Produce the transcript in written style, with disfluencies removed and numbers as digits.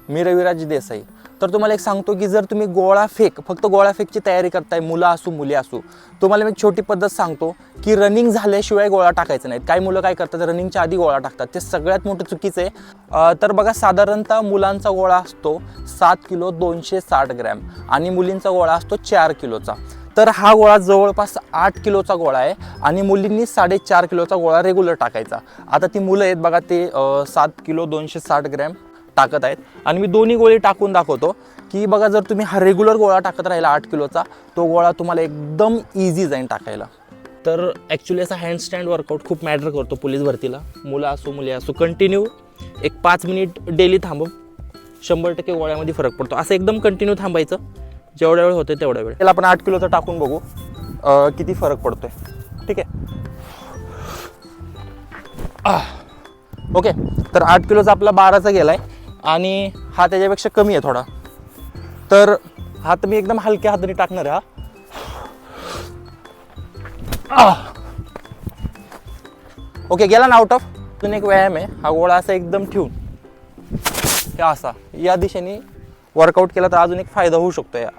मी रविराज देसाई. तर तुम्हाला एक सांगतो की जर तुम्ही फक्त गोळा फेकची तयारी करताय, मुलं असू मुली असू, तुम्हाला मी एक छोटी पद्धत सांगतो की रनिंग झाल्याशिवाय गोळा टाकायचा नाही. काही मुलं काय करतात, रनिंगच्या आधी गोळा टाकतात, ते सगळ्यात मोठं चुकीचं आहे. तर बघा, साधारणतः मुलांचा गोळा असतो 7 किलो 260 ग्रॅम आणि मुलींचा गोळा असतो 4 किलोचा. तर हा गोळा जवळपास 8 किलोचा गोळा आहे आणि मुलींनी 4.5 किलोचा गोळा रेग्युलर टाकायचा. आता ती मुलं आहेत बघा, ते 7 किलो 260 ग्रॅम टाकत आहेत आणि मी दोन्ही गोळे टाकून दाखवतो की बघा, जर तुम्ही हा रेग्युलर गोळा टाकत राहिला 8 किलोचा, तो गोळा तुम्हाला एकदम इझी जाईल टाकायला. तर ॲक्च्युली असा हँडस्टँड वर्कआउट खूप मॅटर करतो पोलीस भरतीला. मुलं असो मुली असो, कंटिन्यू एक 5 मिनिट डेली थांबव, 100% गोळ्यामध्ये फरक पडतो. असं एकदम कंटिन्यू थांबायचं, जेवढा वेळ होते तेवढा वेळ. त्याला आपण 8 किलोचं टाकून बघू किती फरक पडतोय. ठीक आहे, ओके. तर 8 किलोचा आपला 12चा गेला आहे आणि हा त्याच्यापेक्षा कमी आहे थोडा. तर हात मी एकदम हलक्या हाताने टाकणार आहे. ओके, गेला ना आउट ऑफ. अजून एक व्यायाम आहे, हा गोळा असा एकदम ठेवून हे असा या दिशेने वर्कआउट केला तर अजून एक फायदा होऊ शकतो. या